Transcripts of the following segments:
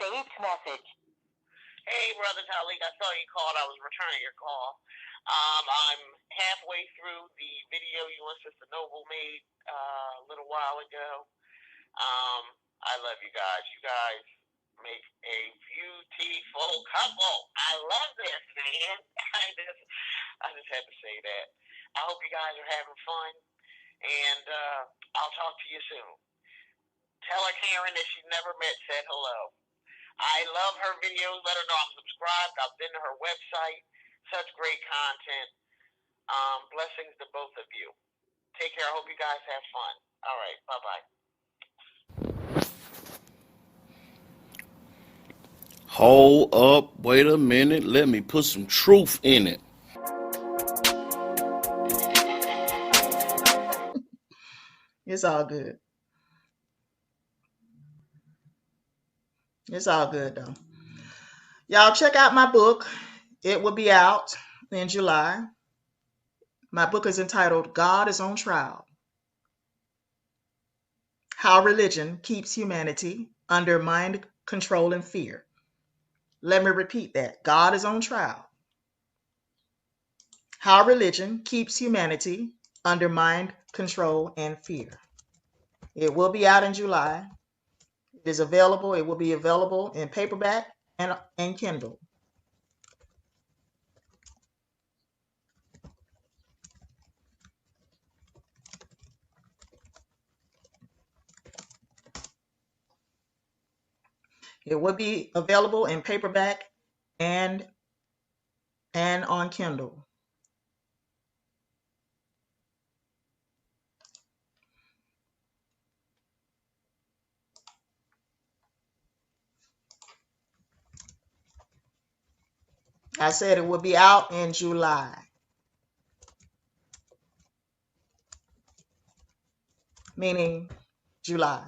saved message. Hey, Brother Taalik, I saw you called. I was returning your call. I'm halfway through the video you and Sister Noble made a little while ago. I love you guys. You guys make a beautiful couple. I love this, man. I just had to say that. I hope you guys are having fun, and I'll talk to you soon. Tell her Karen that she never met said hello. I love her videos. Let her know I'm subscribed. I've been to her website. Such great content. Blessings to both of you. Take care. I hope you guys have fun. All right. Bye-bye. Hold up. Wait a minute. Let me put some truth in it. It's all good. It's all good, though. Y'all check out my book. It will be out in July. My book is entitled God is on Trial. How Religion Keeps Humanity Under Mind Control and Fear. Let me repeat that. God is on trial. How Religion Keeps Humanity Under Mind Control and Fear. It will be out in July. It is available. It will be available in paperback and Kindle. It will be available in paperback and on Kindle. I said it will be out in July. Meaning July.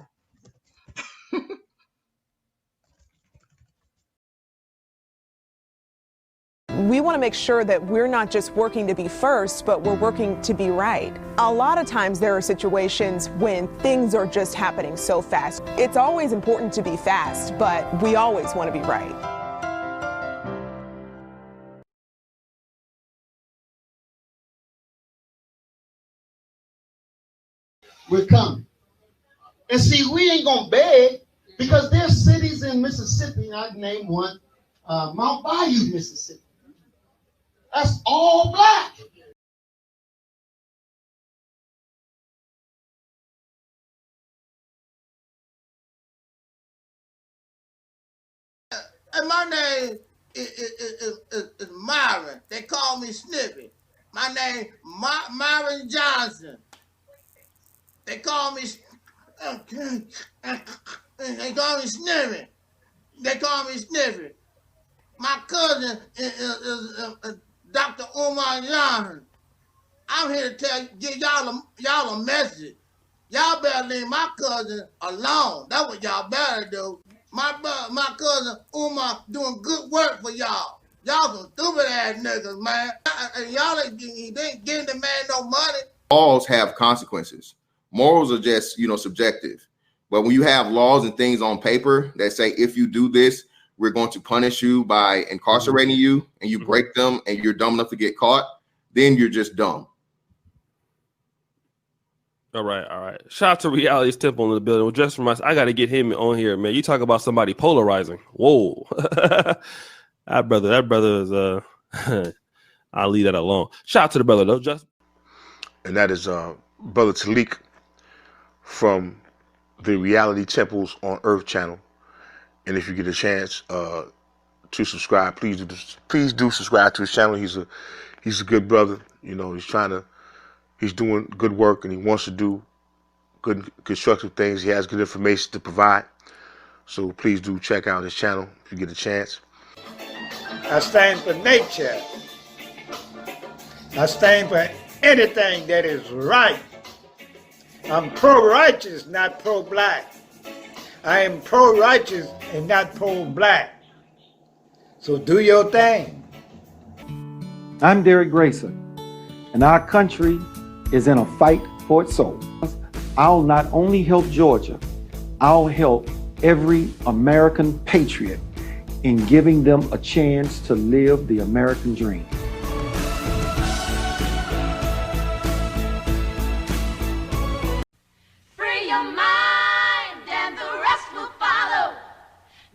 We want to make sure that we're not just working to be first, but we're working to be right. A lot of times there are situations when things are just happening so fast. It's always important to be fast, but we always want to be right. We're coming. And see, we ain't going to beg because there's cities in Mississippi, I can name one, Mount Bayou, Mississippi. That's all black. And my name is Myron. They call me Sniffy. My name Myron Johnson. They call me Sniffy. They call me Sniffy. My cousin is Dr. Umar Johnson. I'm here to give y'all a message. Y'all better leave my cousin alone. That's what y'all better do. My cousin Umar doing good work for y'all. Y'all some stupid ass niggas, man. And y'all ain't giving the man no money. Laws have consequences. Morals are just, subjective. But when you have laws and things on paper that say, if you do this, we're going to punish you by incarcerating you, and you break them and you're dumb enough to get caught, then you're just dumb. All right. Shout out to Reality's Temple in the building. Well, just for myself, I got to get him on here, man. You talk about somebody polarizing. Whoa. that brother is, I'll leave that alone. Shout out to the brother, though, Justin. And that is Brother Taalik from the Reality Temples on Earth channel. And if you get a chance to subscribe, please do subscribe to his channel. He's a good brother. He's doing good work, and he wants to do good constructive things. He has good information to provide. So please do check out his channel if you get a chance. I stand for nature. I stand for anything that is right. I'm pro-righteous, not pro-black. I am pro-righteous and not pro-black. So do your thing. I'm Derek Grayson, and our country is in a fight for its soul. I'll not only help Georgia, I'll help every American patriot in giving them a chance to live the American dream. Free your mind and the rest will follow.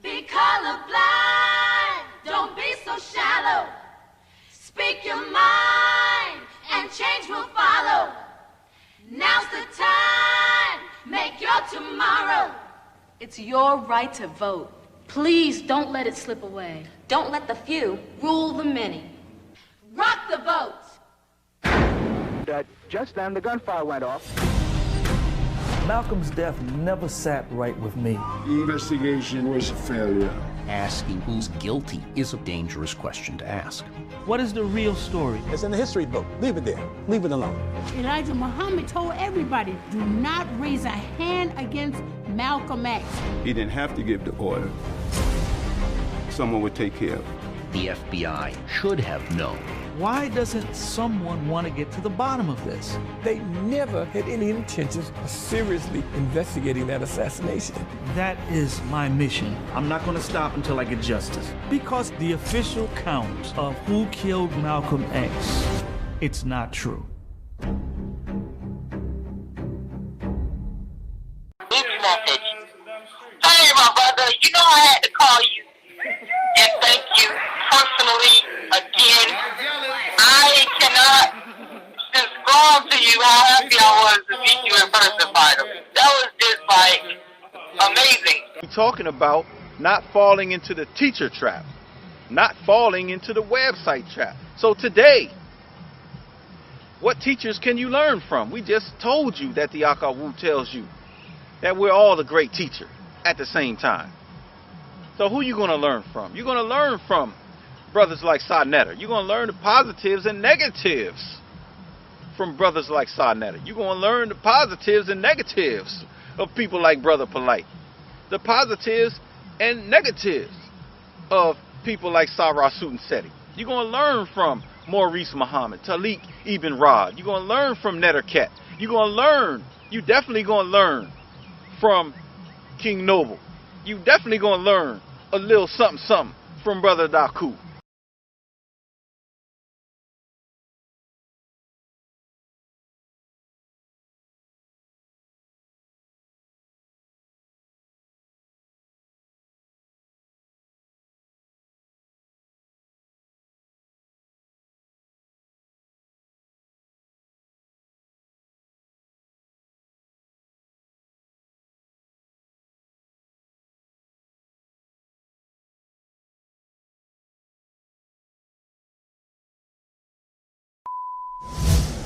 Be colorblind, don't be so shallow. Speak your mind and change will follow. Now's the time, make your tomorrow. It's your right to vote. Please don't let it slip away. Don't let the few Rule the many. rock the vote. Just then, the gunfire went off. Malcolm's death never sat right with me. The investigation was a failure. Asking who's guilty is a dangerous question to ask. What is the real story? It's in the history book. Leave it there. Leave it alone. Elijah Muhammad told everybody, do not raise a hand against Malcolm X. He didn't have to give the order. Someone would take care of it. The FBI should have known. Why doesn't someone want to get to the bottom of this? They never had any intentions of seriously investigating that assassination. That is my mission. I'm not going to stop until I get justice. Because the official count of who killed Malcolm X, it's not true. Hey, my brother, you know I had to call you and thank you personally again. I cannot describe to you how happy I was to meet you in person, finally. That was just like amazing. We're talking about not falling into the teacher trap, not falling into the website trap. So today, what teachers can you learn from? We just told you that the Akawu tells you that we're all a great teacher at the same time. So who are you going to learn from? You're going to learn from brothers like Sa-Neter. You're going to learn the positives and negatives from brothers like Sa-Neter. You're going to learn the positives and negatives of people like Brother Polite. The positives and negatives of people like Sarah Sutanseti. You're going to learn from Maurice Muhammad, Taalik Ibn'rad. You're going to learn from Netterket. You're going to learn, you definitely going to learn from King Noble. You definitely going to learn a little something something from Brother Daku.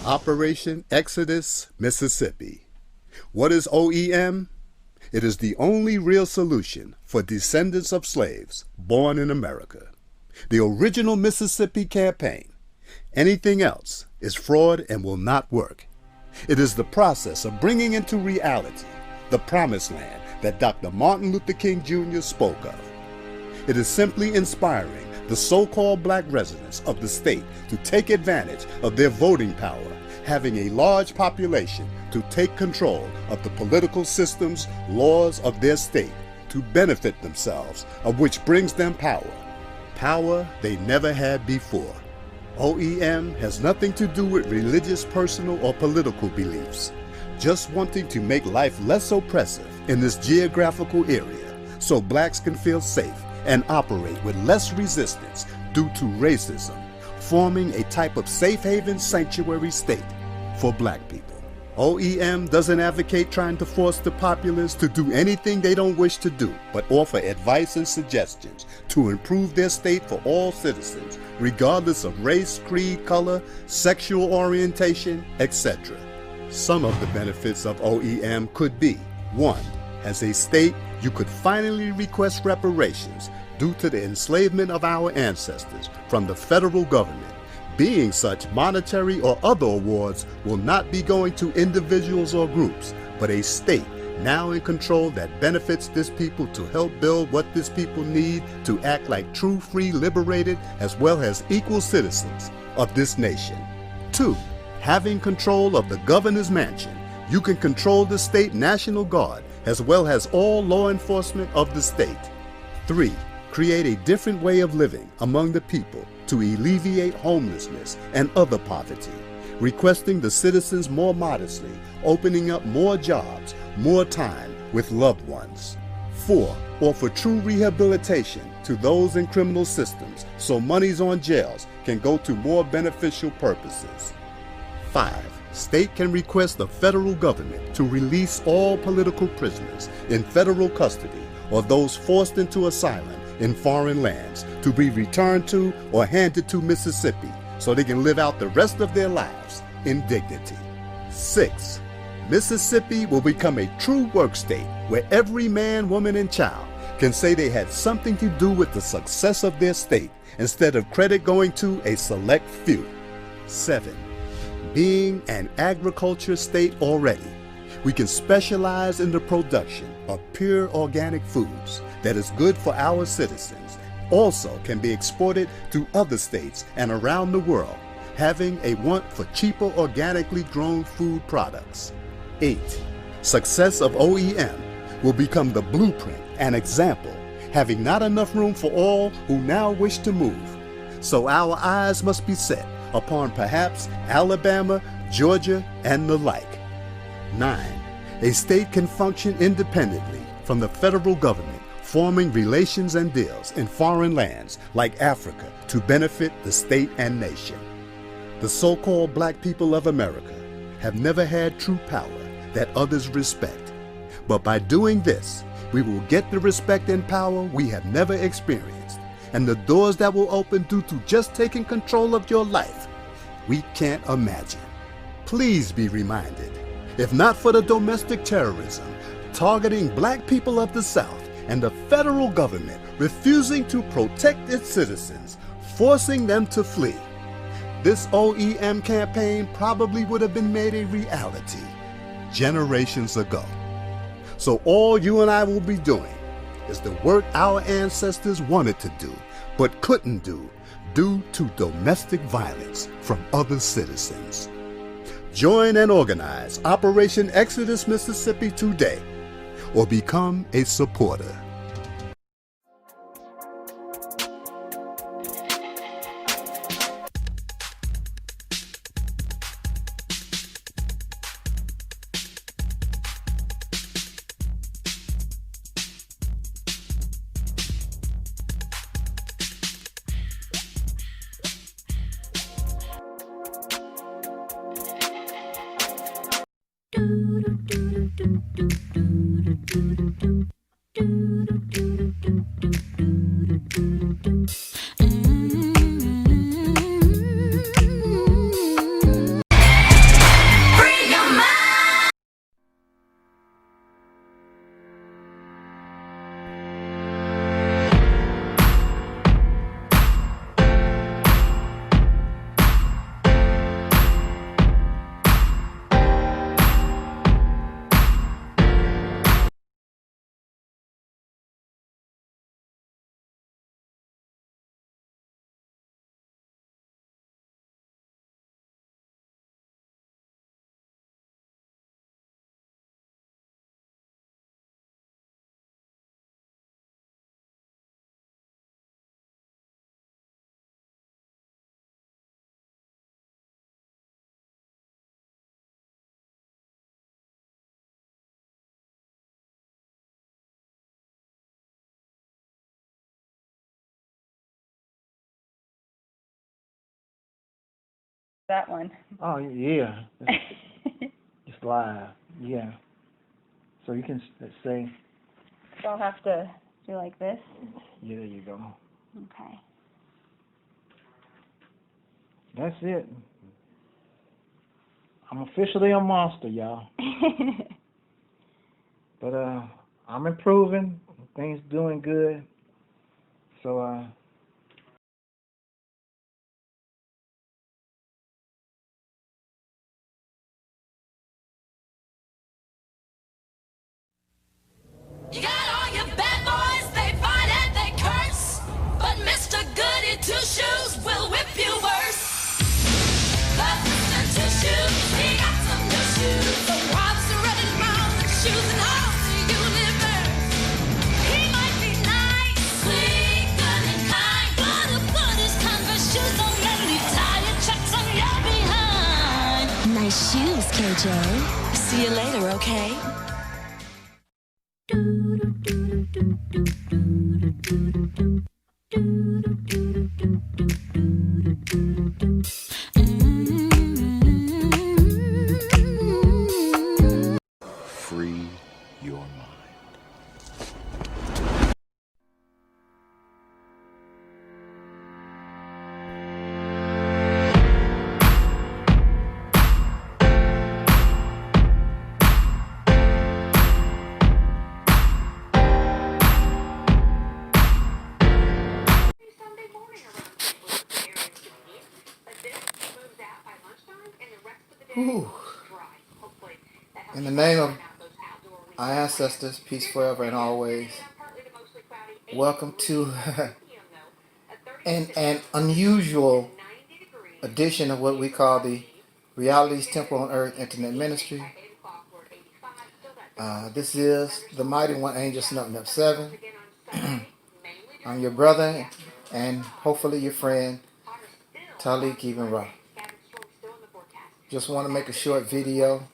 Operation Exodus, Mississippi. What is OEM? It is the only real solution for descendants of slaves born in America. The original Mississippi campaign. Anything else is fraud and will not work. It is the process of bringing into reality the promised land that Dr. Martin Luther King Jr. spoke of. It is simply inspiring the so-called black residents of the state to take advantage of their voting power, having a large population to take control of the political systems, laws of their state to benefit themselves, of which brings them power. Power they never had before. OEM has nothing to do with religious, personal, or political beliefs. Just wanting to make life less oppressive in this geographical area so blacks can feel safe and operate with less resistance due to racism, forming a type of safe haven sanctuary state for black people. OEM doesn't advocate trying to force the populace to do anything they don't wish to do, but offer advice and suggestions to improve their state for all citizens, regardless of race, creed, color, sexual orientation, etc. Some of the benefits of OEM could be: 1. As a state, you could finally request reparations due to the enslavement of our ancestors from the federal government. Being such, monetary or other awards will not be going to individuals or groups, but a state now in control that benefits this people to help build what this people need to act like true, free, liberated, as well as equal citizens of this nation. 2. Having control of the governor's mansion, you can control the state National Guard as well as all law enforcement of the state. 3. Create a different way of living among the people to alleviate homelessness and other poverty, requesting the citizens more modestly, opening up more jobs, more time with loved ones. 4. Offer true rehabilitation to those in criminal systems so monies on jails can go to more beneficial purposes. 5. State can request the federal government to release all political prisoners in federal custody or those forced into asylum in foreign lands to be returned to or handed to Mississippi so they can live out the rest of their lives in dignity. 6. Mississippi will become a true work state where every man, woman, and child can say they had something to do with the success of their state instead of credit going to a select few. 7. Being an agriculture state already, we can specialize in the production of pure organic foods that is good for our citizens, also can be exported to other states and around the world, having a want for cheaper organically grown food products. 8. Success of OEM will become the blueprint and example, having not enough room for all who now wish to move. So our eyes must be set upon perhaps Alabama, Georgia, and the like. 9. A state can function independently from the federal government, forming relations and deals in foreign lands like Africa to benefit the state and nation. The so-called black people of America have never had true power that others respect. But by doing this, we will get the respect and power we have never experienced, and the doors that will open due to just taking control of your life, we can't imagine. Please be reminded, if not for the domestic terrorism targeting black people of the South and the federal government refusing to protect its citizens, forcing them to flee, this OEM campaign probably would have been made a reality generations ago. So all you and I will be doing is the work our ancestors wanted to do, but couldn't do due to domestic violence from other citizens. Join and organize Operation Exodus Mississippi today, or become a supporter. That one. Oh, yeah. It's live. Yeah. So you can say. So I'll have to do like this. Yeah, there you go. Okay. That's it. I'm officially a monster, y'all. But I'm improving. Things doing good. So You got all your bad boys, they fight and they curse. But Mr. Goody Two-Shoes will whip you worse. But Mr. Two-Shoes, he got some new shoes. So Rob's ready to mouth and shoes and all to you shoes, KJ. See you later, okay? Free your mind. Whew. In the name of our ancestors, peace forever and always. Welcome to an unusual edition of what we call the Reality's Temple on Earth Internet Ministry. This is the Mighty One Angel Snuffing Up 7. I'm your brother and hopefully your friend, Taalik Ibn'rad. Just want to make a short video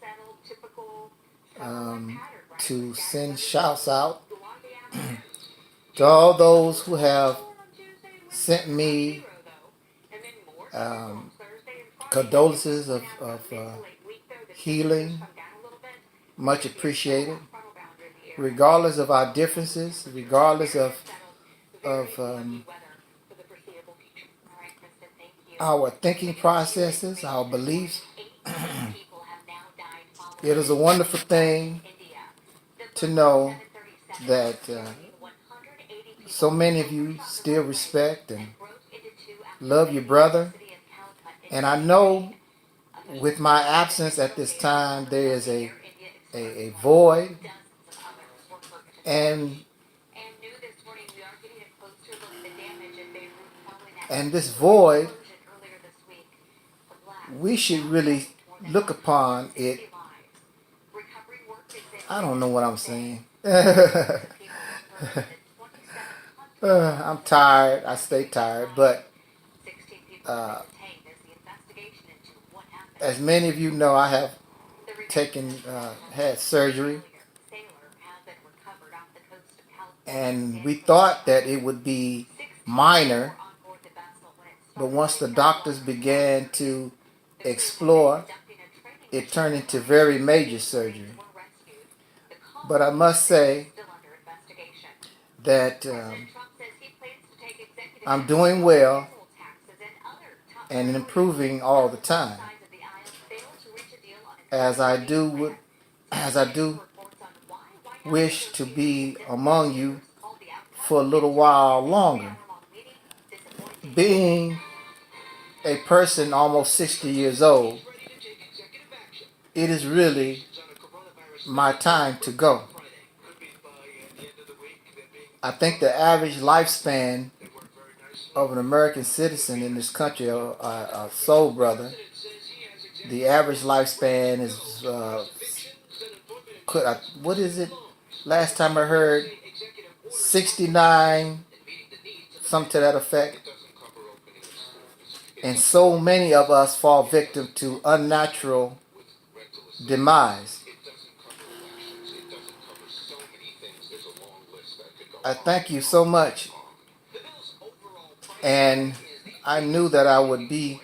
to send shouts out to all those who have sent me condolences of healing. Much appreciated. Regardless of our differences, regardless of our thinking processes, our beliefs, it is a wonderful thing to know that so many of you still respect and love your brother. And I know with my absence at this time, there is a void. And this void, we should really look upon it. I don't know what I'm saying. I'm tired. I stay tired. But as many of you know, I have had surgery. And we thought that it would be minor. But once the doctors began to explore, it turned into very major surgery. But I must say that I'm doing well and improving all the time, as I do wish to be among you for a little while longer. Being a person almost 60 years old, it is really my time to go. I think the average lifespan of an American citizen in this country, a soul brother, the average lifespan is, what is it? Last time I heard, 69, something to that effect. And so many of us fall victim to unnatural demise. I thank you so much. And I knew that I would be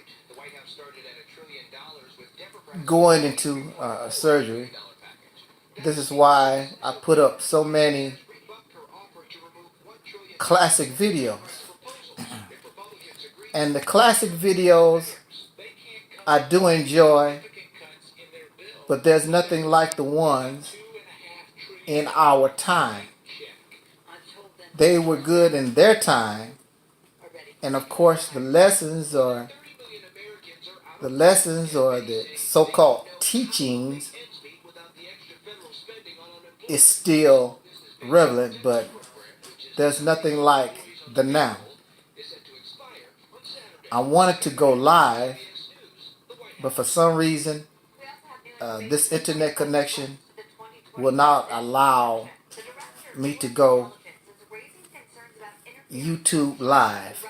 going into surgery. This is why I put up so many classic videos. And the classic videos I do enjoy, but there's nothing like the ones in our time. They were good in their time, and of course the lessons or the so-called teachings is still relevant, but there's nothing like the now. I wanted to go live, but for some reason, this internet connection will not allow me to go YouTube live.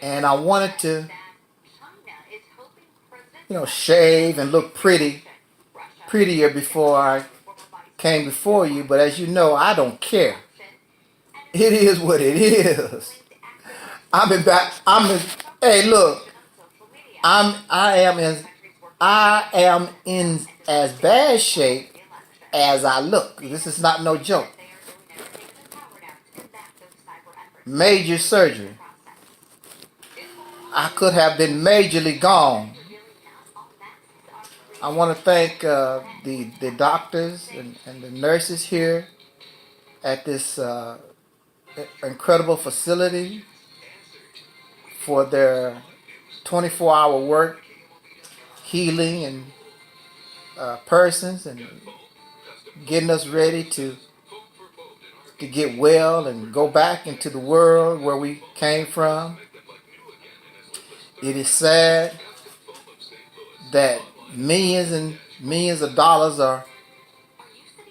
And I wanted to shave and look prettier before I came before you. But as you know, I don't care. It is what it is. Hey, look, I am in as bad shape as I look. This is not no joke. Major surgery. I could have been majorly gone. I want to thank the doctors and the nurses here at this incredible facility for their 24-hour work, healing and persons and getting us ready to get well and go back into the world where we came from. It is sad that millions and millions of dollars are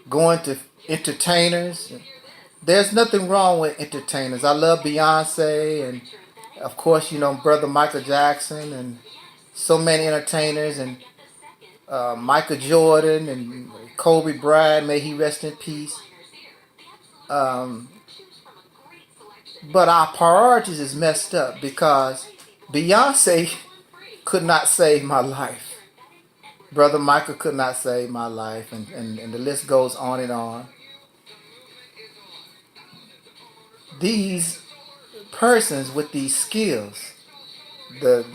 going to entertainers. There's nothing wrong with entertainers. I love Beyonce and, of course, Brother Michael Jackson and so many entertainers and Michael Jordan and Kobe Bryant, may he rest in peace. But our priorities is messed up because Beyonce could not save my life. Brother Micah could not save my life, and the list goes on and on. These persons with these skills, the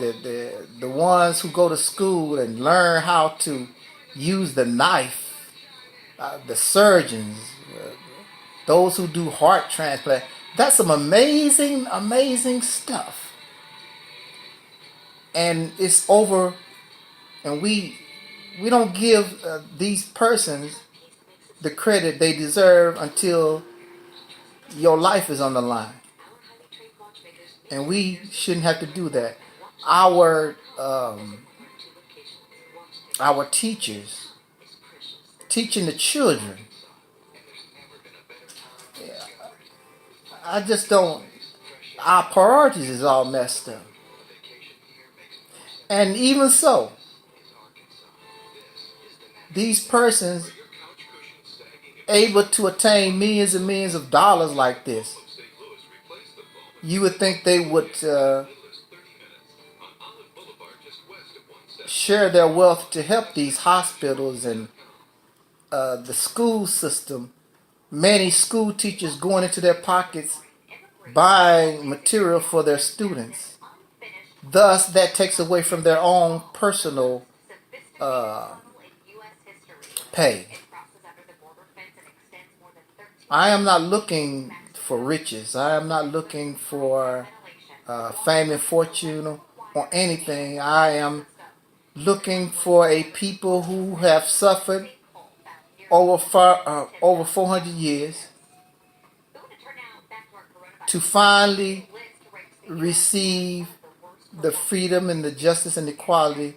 ones who go to school and learn how to use the knife, the surgeons, those who do heart transplant, that's some amazing, amazing stuff. And it's over, and we don't give these persons the credit they deserve until your life is on the line. And we shouldn't have to do that. Our teachers teaching the children, I just don't, our priorities is all messed up. And even so, these persons able to attain millions and millions of dollars like this, you would think they would share their wealth to help these hospitals and the school system. Many school teachers going into their pockets buying material for their students. Thus, that takes away from their own personal pay. I am not looking for riches. I am not looking for fame and fortune or anything. I am looking for a people who have suffered over 400 years to finally receive the freedom and the justice and equality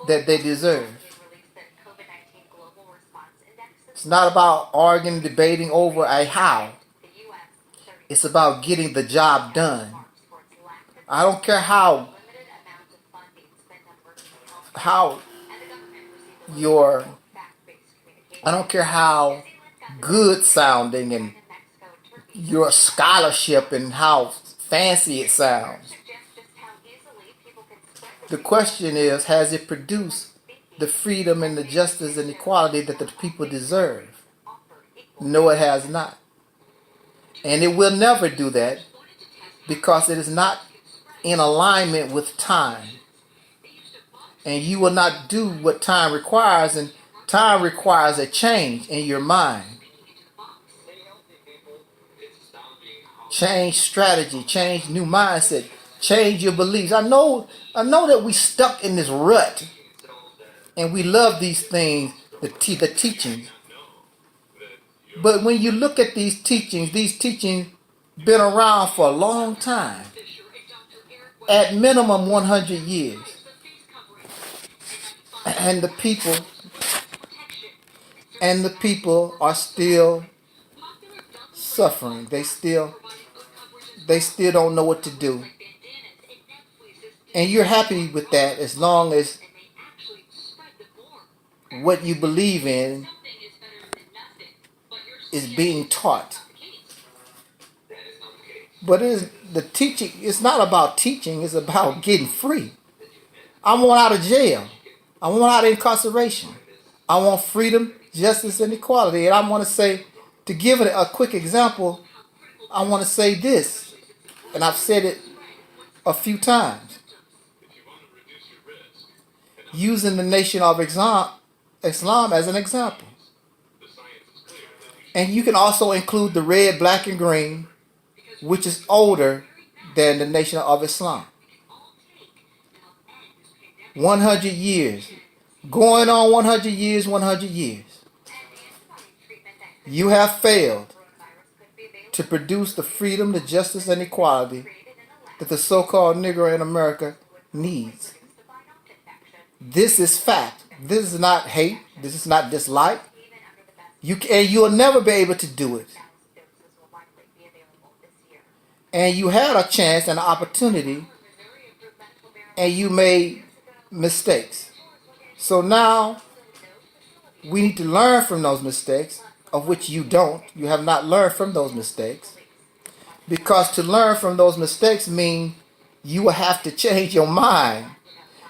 that they deserve. It's not about arguing, debating over a how. It's about getting the job done. I don't care how I don't care how good sounding and your scholarship and how fancy it sounds. The question is, has it produced the freedom and the justice and equality that the people deserve? No, it has not. And it will never do that because it is not in alignment with time. And you will not do what time requires, and time requires a change in your mind. Change strategy, change new mindset, change your beliefs. I know that we stuck in this rut and we love these things, the teachings. But when you look at these teachings been around for a long time. At minimum 100 years. And the people are still suffering. They still don't know what to do. And you're happy with that as long as what you believe in is being taught. But it is the teaching. It's not about teaching. It's about getting free. I want out of jail. I want out of incarceration. I want freedom, justice, and equality. And I want to say, to give it a quick example, I want to say this, and I've said it a few times, using the nation of Islam as an example. And you can also include the red, black, and green, which is older than the nation of Islam. 100 years. Going on 100 years, 100 years. You have failed to produce the freedom, the justice, and equality that the so-called Negro in America needs. This is fact. This is not hate. This is not dislike. You'll never be able to do it. And you had a chance and an opportunity, and you made mistakes. So now we need to learn from those mistakes, of which you don't. You have not learned from those mistakes. Because to learn from those mistakes means you will have to change your mind.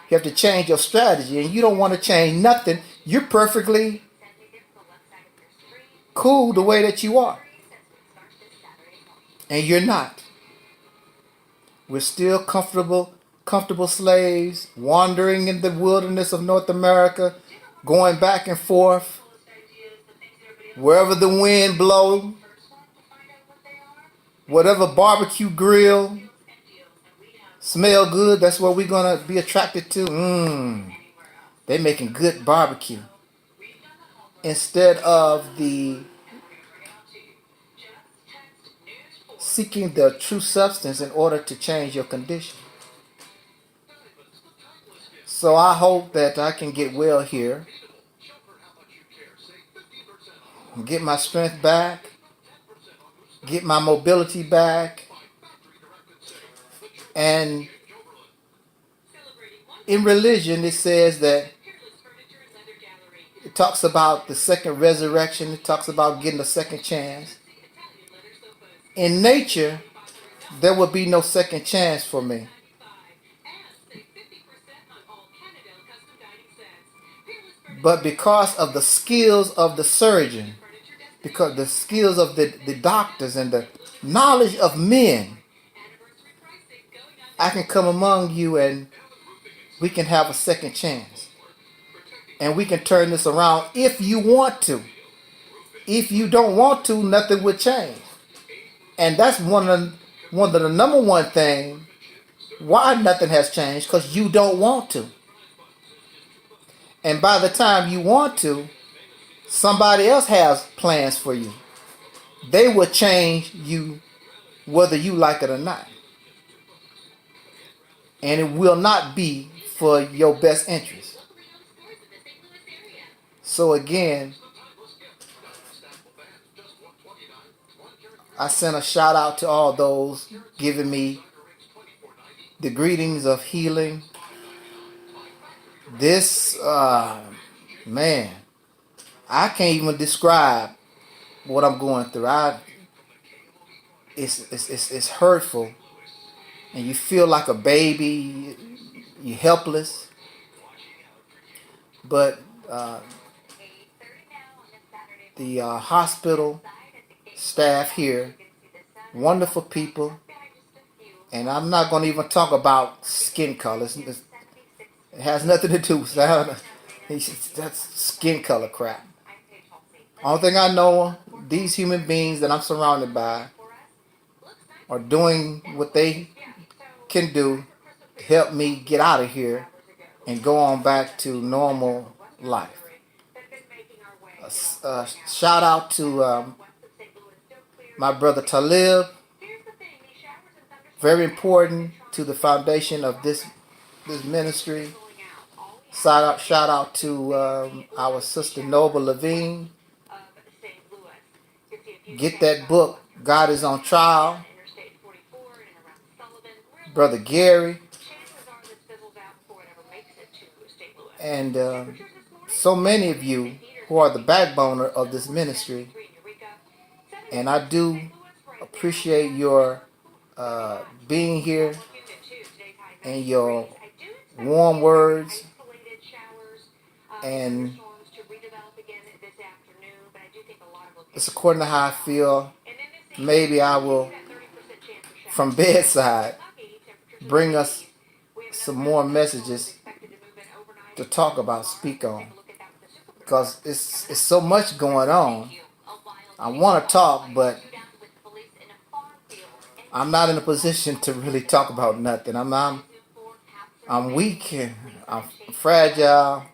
You have to change your strategy, and you don't want to change nothing. You're perfectly cool the way that you are. And you're not. We're still comfortable slaves, wandering in the wilderness of North America, going back and forth, wherever the wind blows, whatever barbecue grill smell good, that's what we're going to be attracted to. They're making good barbecue. Instead of the seeking the true substance in order to change your condition. So I hope that I can get well here, get my strength back, get my mobility back, and in religion it says that it talks about the second resurrection, it talks about getting a second chance. In nature, there will be no second chance for me. But because of the skills of the surgeon, because the skills of the doctors and the knowledge of men, I can come among you and we can have a second chance. And we can turn this around if you want to. If you don't want to, nothing will change. And that's one of the number one thing why nothing has changed, because you don't want to. And by the time you want to, somebody else has plans for you. They will change you whether you like it or not. And it will not be for your best interest. So again, I send a shout out to all those giving me the greetings of healing. This, man, I can't even describe what I'm going through. It's hurtful, and you feel like a baby. You're helpless. But the hospital staff here, wonderful people, and I'm not going to even talk about skin colors. It has nothing to do with that. That's skin color crap. Only thing I know, these human beings that I'm surrounded by are doing what they can do to help me get out of here and go on back to normal life. Shout out to my brother Talib, very important to the foundation of this ministry. Shout out to our sister Noble Levine. Get that book, God is on Trial. Brother Gary. And so many of you who are the backbone of this ministry, and I do appreciate your being here and your warm words, and it's according to how I feel. Maybe I will, from bedside, bring us some more messages to talk about, speak on, because it's so much going on. I want to talk, but I'm not in a position to really talk about nothing. I'm weak, I'm fragile,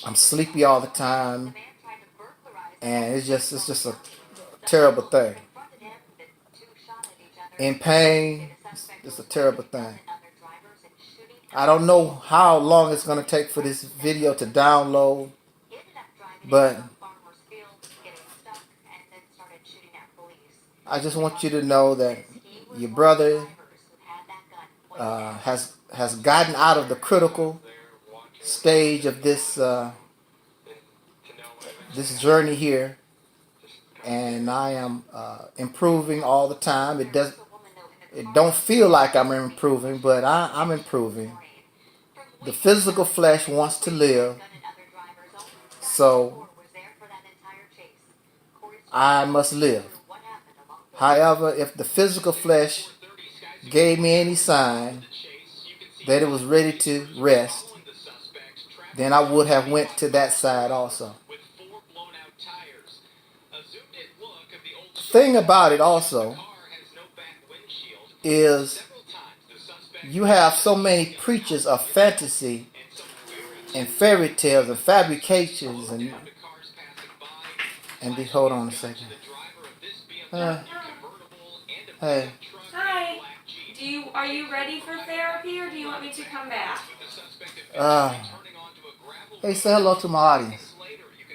I'm sleepy all the time, and it's just a terrible thing. In pain, it's a terrible thing. I don't know how long it's going to take for this video to download, but I just want you to know that your brother has gotten out of the critical stage of this this journey here, and I am improving all the time. It don't feel like I'm improving, but I'm improving. The physical flesh wants to live, so I must live. However, if the physical flesh gave me any sign that it was ready to rest, then I would have went to that side also. The thing about it also is you have so many preachers of fantasy and fairy tales and fabrications and hold on a second. Hey. Hi. Are you ready for therapy, or do you want me to come back? Hey, say hello to my audience.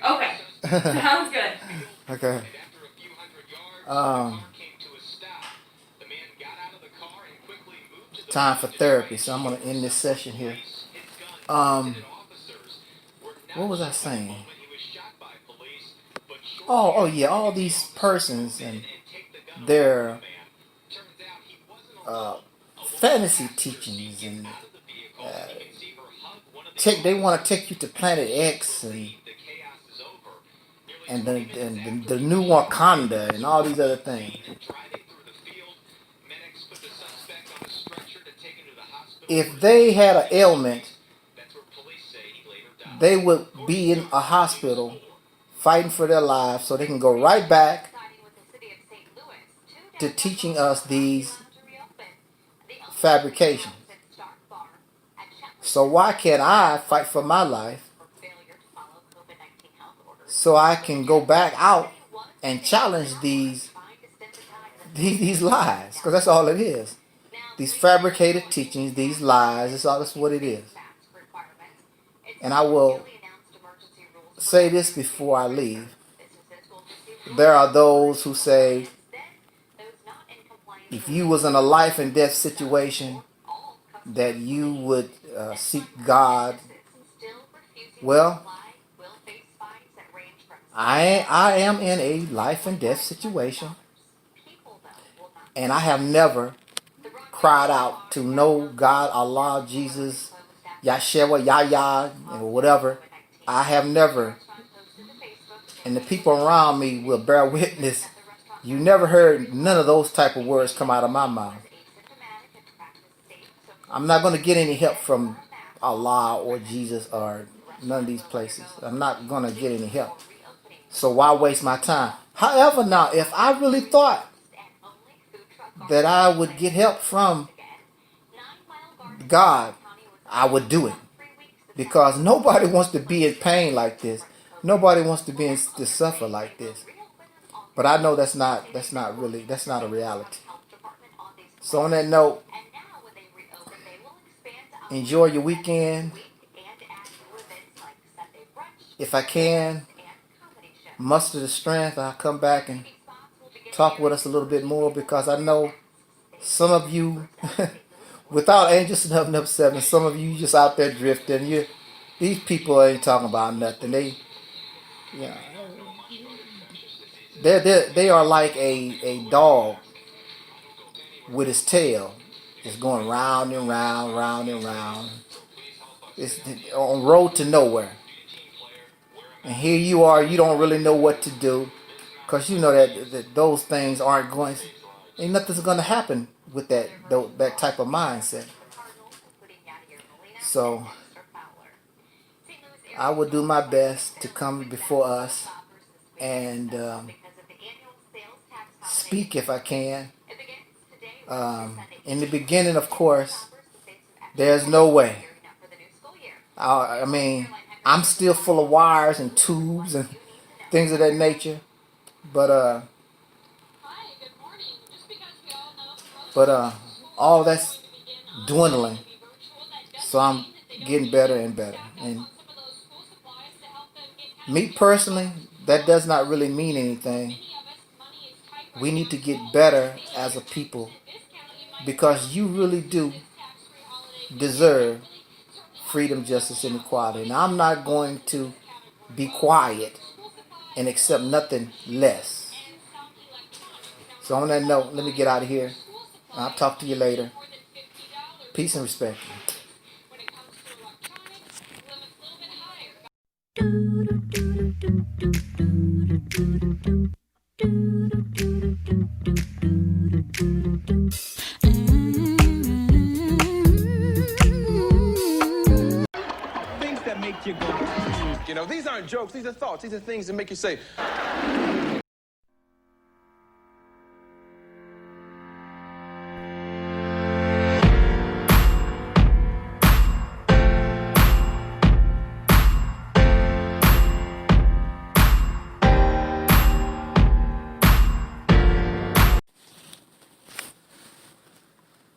Okay. Sounds good. Okay. Time for therapy, so I'm gonna end this session here. What was I saying? Oh yeah, all these persons and their fantasy teachings, and they want to take you to Planet X and the new Wakanda and all these other things. If they had an ailment, they would be in a hospital fighting for their lives, so they can go right back to teaching us these fabrications. So why can't I fight for my life so I can go back out and challenge these lies? Because that's all it is. These fabricated teachings, these lies, that's what it is. And I will say this before I leave. There are those who say, if you was in a life and death situation, that you would seek God. Well, I am in a life and death situation, and I have never cried out to no God, Allah, Jesus, Yahshua, Yahya, or whatever. I have never, and the people around me will bear witness, you never heard none of those type of words come out of my mouth. I'm not going to get any help from Allah or Jesus or none of these places. I'm not going to get any help. So why waste my time? However, now, if I really thought that I would get help from God, I would do it. Because nobody wants to be in pain like this. Nobody wants to suffer like this. But I know that's not a reality. So on that note, enjoy your weekend. If I can, muster the strength, I'll come back and talk with us a little bit more, because I know some of you, without Angel Snub 7, some of you just out there drifting. These people ain't talking about nothing. Yeah, they are like a dog with his tail. It's going round and round, round and round. It's on road to nowhere. And here you are, you don't really know what to do. Because you know that those things aren't going, ain't nothing's going to happen with that type of mindset. So I will do my best to come before us and speak if I can. In the beginning, of course, there's no way. I mean, I'm still full of wires and tubes and things of that nature. But all that's dwindling. So I'm getting better and better. And me personally, that does not really mean anything. We need to get better as a people because you really do deserve freedom, justice, and equality. And I'm not going to be quiet and accept nothing less. So on that note, let me get out of here. I'll talk to you later. Peace and respect. Things that make you go, you know, these aren't jokes, these are thoughts, these are things that make you say.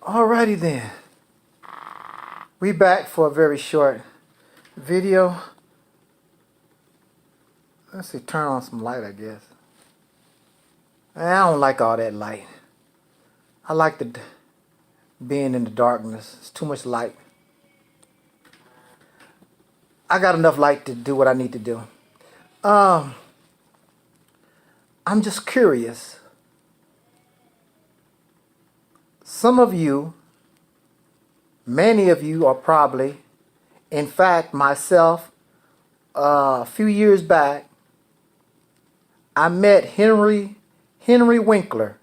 Alrighty then. We back for a very short video. Let's see, turn on some light, I guess. I don't like all that light. I like the being in the darkness. It's too much light. I got enough light to do what I need to do. I'm just curious. Some of you, many of you are probably, in fact, myself, a few years back, I met Henry Winkler.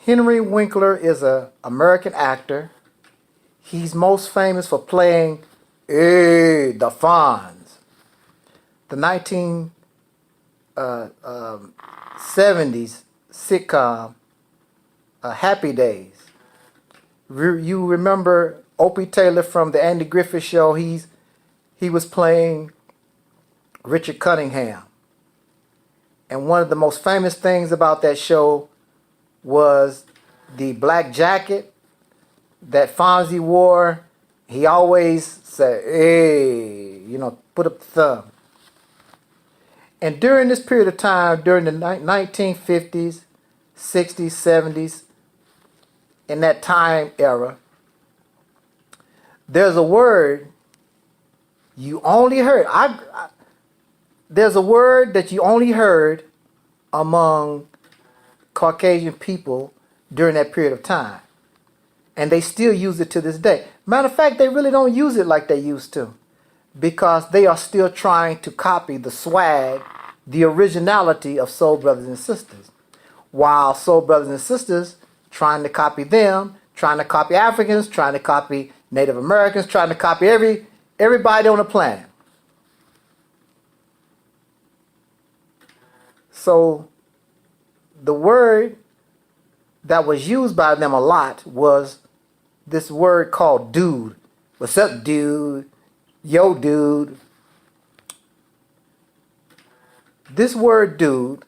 Henry Winkler is an American actor. He's most famous for playing the Fonz, the 1970s sitcom Happy Days. You remember Opie Taylor from the Andy Griffith Show? He was playing Richard Cunningham. And one of the most famous things about that show was the black jacket that Fonzie wore. He always said, hey, you know, put up the thumb. And during this period of time, during the 1950s, 60s, 70s, in that time era, there's a word you only heard. There's a word that you only heard among Caucasian people during that period of time. And they still use it to this day. Matter of fact, they really don't use it like they used to, because they are still trying to copy the swag, the originality of Soul Brothers and Sisters. While Soul Brothers and Sisters trying to copy them, trying to copy Africans, trying to copy Native Americans, trying to copy everybody on the planet. So the word that was used by them a lot was this word called dude. What's up, dude? Yo, dude. This word dude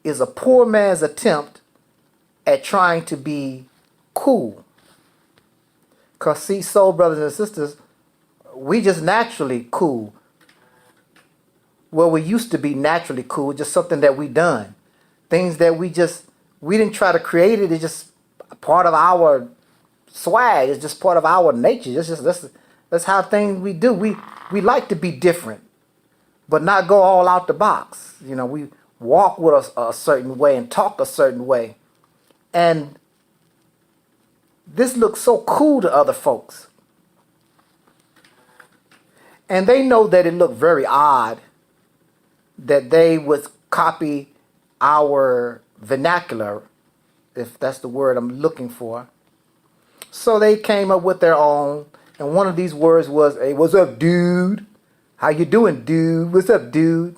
is a poor man's attempt at trying to be cool. Because see, soul brothers and sisters, we just naturally cool. Well, we used to be naturally cool, just something that we done. Things that we didn't try to create it. It's just part of our swag. It's just part of our nature. That's how things we do. We like to be different, but not go all out the box. You know, we walk with a certain way and talk a certain way. And this looks so cool to other folks. And they know that it looked very odd that they would copy our vernacular, if that's the word I'm looking for. So they came up with their own, and one of these words was, "Hey, what's up, dude? How you doing, dude? What's up, dude?"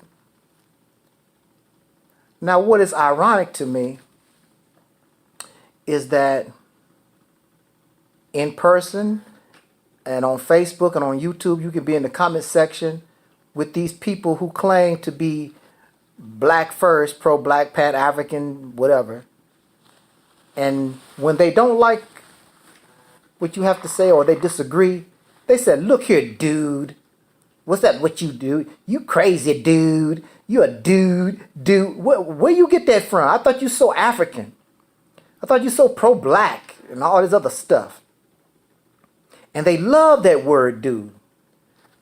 Now, what is ironic to me is that in person and on Facebook and on YouTube, you can be in the comment section with these people who claim to be black first, pro-black, pan-African, whatever. And when they don't like what you have to say or they disagree, they said, "Look here, dude. What's that what you do? You crazy dude. You a dude. Where you get that from? I thought you so African. I thought you so pro-black," and all this other stuff. And they love that word dude.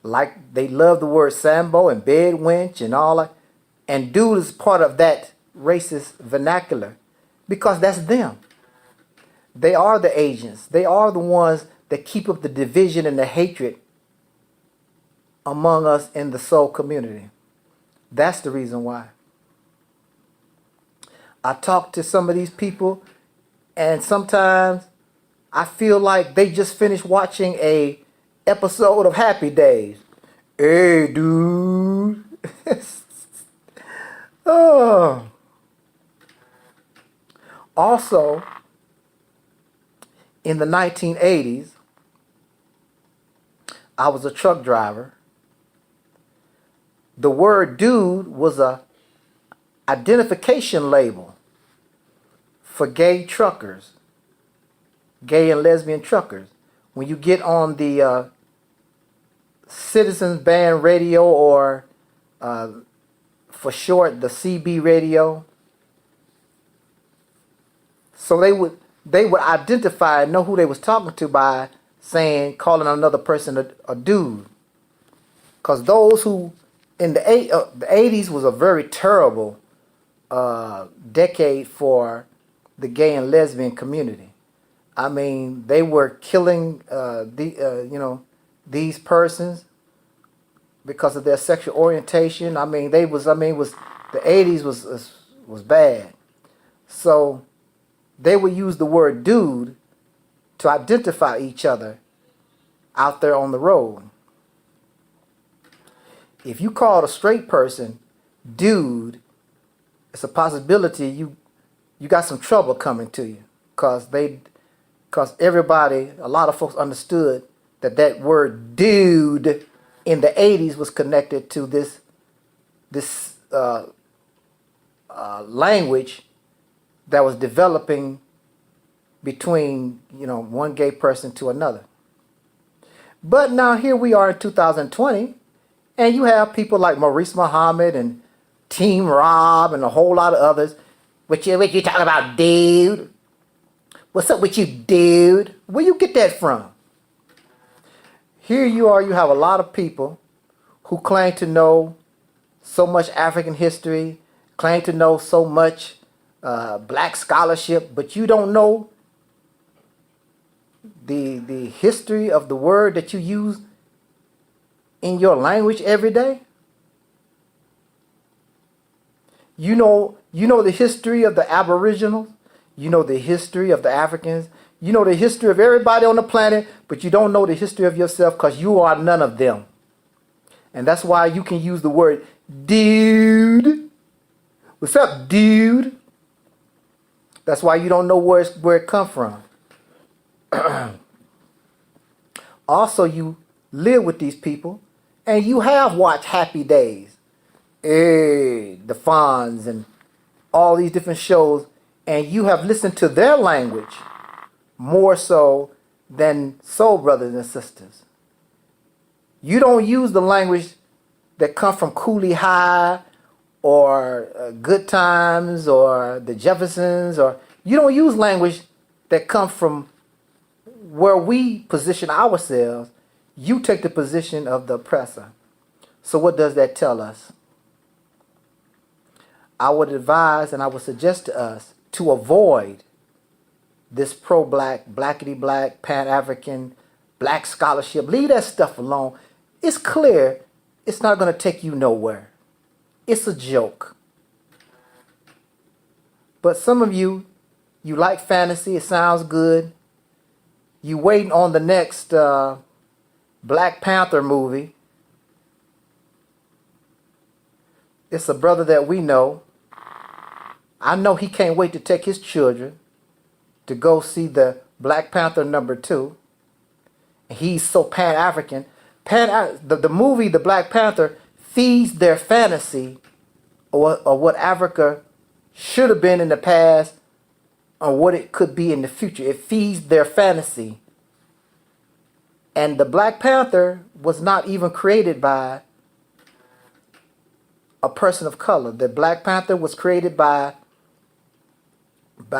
Like they love the word Sambo and bed wench and all that. And dude is part of that racist vernacular because that's them. They are the agents. They are the ones that keep up the division and the hatred among us in the soul community. That's the reason why. I talk to some of these people, and sometimes I feel like they just finished watching a episode of Happy Days. Hey, dude. Oh. Also, in the 1980s, I was a truck driver. The word dude was a identification label for gay truckers, gay and lesbian truckers. When you get on the Citizens Band radio, or for short, the CB radio, so they would identify and know who they was talking to by calling another person a dude. Because those who in the 80s was a very terrible decade for the gay and lesbian community. I mean, they were killing these persons because of their sexual orientation. I mean, the 80s was bad. So they would use the word dude to identify each other out there on the road. If you called a straight person dude, it's a possibility you got some trouble coming to you, because everybody, a lot of folks understood that word dude in the 80s was connected to this language that was developing between one gay person to another. But now here we are in 2020, and you have people like Maurice Muhammad and Team Rob and a whole lot of others. What you talking about, dude? What's up with you, dude? Where you get that from? Here you are, you have a lot of people who claim to know so much African history, claim to know so much black scholarship, but you don't know the history of the word that you use in your language every day. You know the history of the Aboriginals. You know the history of the Africans. You know the history of everybody on the planet, but you don't know the history of yourself because you are none of them. And that's why you can use the word dude. What's up, dude? That's why you don't know where it come from. Also, you live with these people, and you have watched Happy Days, the Fonz, and all these different shows, and you have listened to their language more so than soul brothers and sisters. You don't use the language that come from Cooley High or Good Times or the Jeffersons, or you don't use language that come from where we position ourselves. you take the position of the oppressor. So what does that tell us? I would advise and I would suggest to us to avoid this pro-black, blackity-black, pan-African, black scholarship. Leave that stuff alone. It's clear it's not going to take you nowhere. It's a joke. But some of you like fantasy. It sounds good. You waiting on the next Black Panther movie. It's a brother that we know. I know he can't wait to take his children to go see the Black Panther #2. He's so Pan-African. The movie, The Black Panther, feeds their fantasy of what Africa should have been in the past or what it could be in the future. It feeds their fantasy. And the Black Panther was not even created by a person of color. The Black Panther was created by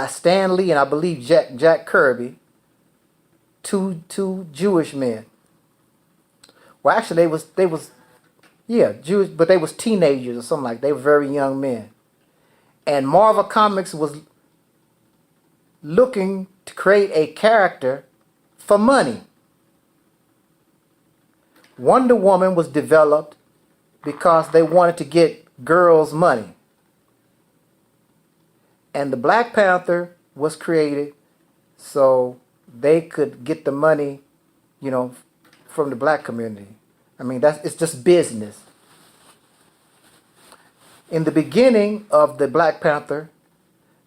Stan Lee and I believe Jack Kirby, two Jewish men. Well, actually, they was Jewish, but they was teenagers or something like that. They were very young men. And Marvel Comics was looking to create a character for money. Wonder Woman was developed because they wanted to get girls money. And the Black Panther was created so they could get the money, from the black community. I mean, it's just business. In the beginning of the Black Panther,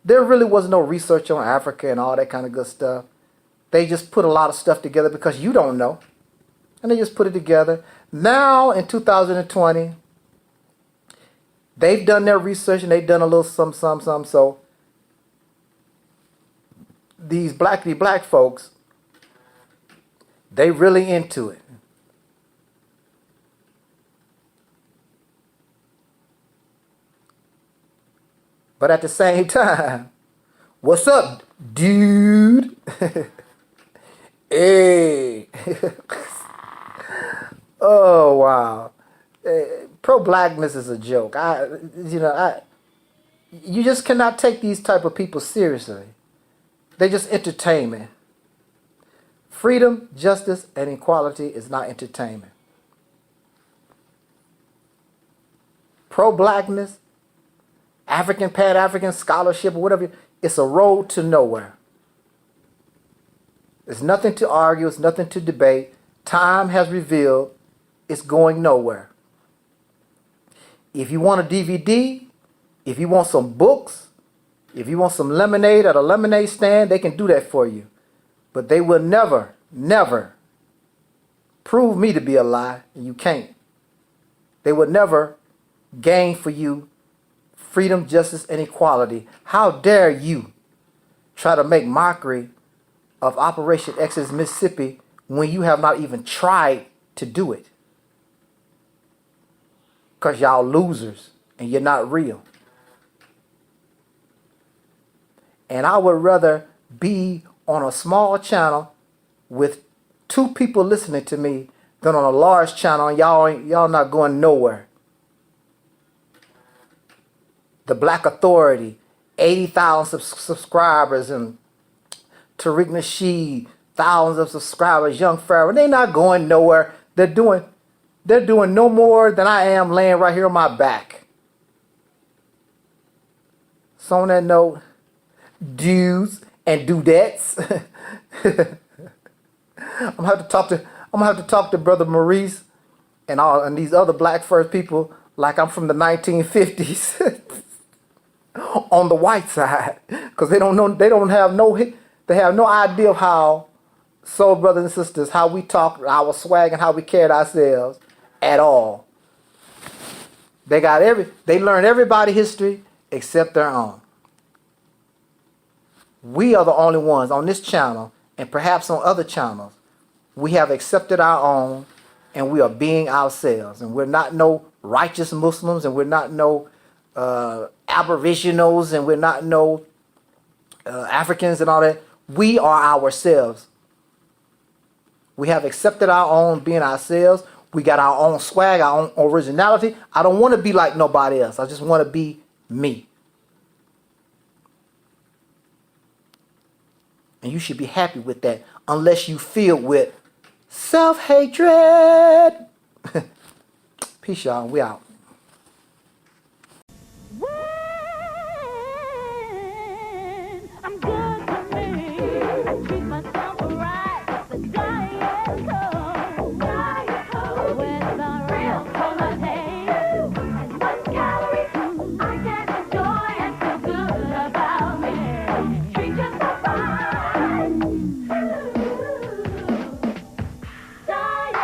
there really was no research on Africa and all that kind of good stuff. They just put a lot of stuff together because you don't know. And they just put it together. Now, in 2020, they've done their research and they've done a little some. So these black folks, they really into it. But at the same time, what's up, dude? Hey. Oh, wow. Pro-blackness is a joke. You just cannot take these type of people seriously. They just entertainment. Freedom, justice, and equality is not entertainment. Pro-blackness, African, Pan-African scholarship, or whatever, it's a road to nowhere. There's nothing to argue, it's nothing to debate. Time has revealed it's going nowhere. If you want a DVD, if you want some books, if you want some lemonade at a lemonade stand, they can do that for you. But they will never, never prove me to be a lie, and you can't. They would never gain for you freedom, justice, and equality. How dare you try to make mockery of Operation Exodus Mississippi when you have not even tried to do it? Because y'all losers and you're not real. And I would rather be on a small channel with 2 people listening to me than on a large channel and y'all not going nowhere. The Black Authority, 80,000 subscribers, and Tariq Nasheed, thousands of subscribers, Young Pharaoh, they not going nowhere. They're doing no more than I am laying right here on my back. So on that note, dudes and dudettes, I'm gonna have to talk to Brother Maurice and these other black first people like I'm from the 1950s on the white side, because they have no idea of how soul brothers and sisters, how we talk, our swag, and how we carried ourselves at all. They learn everybody's history except their own. We are the only ones on this channel, and perhaps on other channels, we have accepted our own, and we are being ourselves. And we're not no righteous Muslims, and we're not no aboriginals, and we're not no Africans and all that. We are ourselves. We have accepted our own being ourselves. We got our own swag, our own originality. I don't want to be like nobody else. I just want to be me. And you should be happy with that, unless you feel with self-hatred. Peace, y'all. We out. I'm good to me. I treat myself right. The diet cold. With the real holiday. And what calories I can enjoy and feel good about me. Treat yourself right. Diet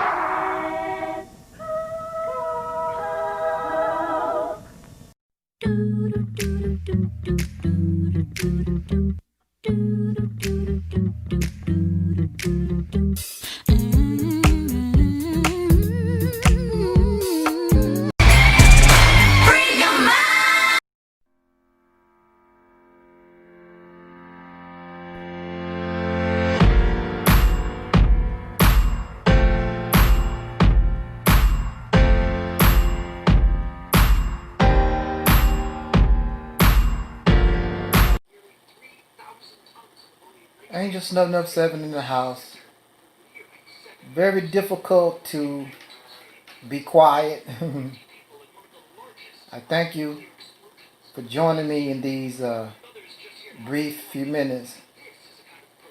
Angel Snub 7 in the house. Very difficult to be quiet. I thank you for joining me in these brief few minutes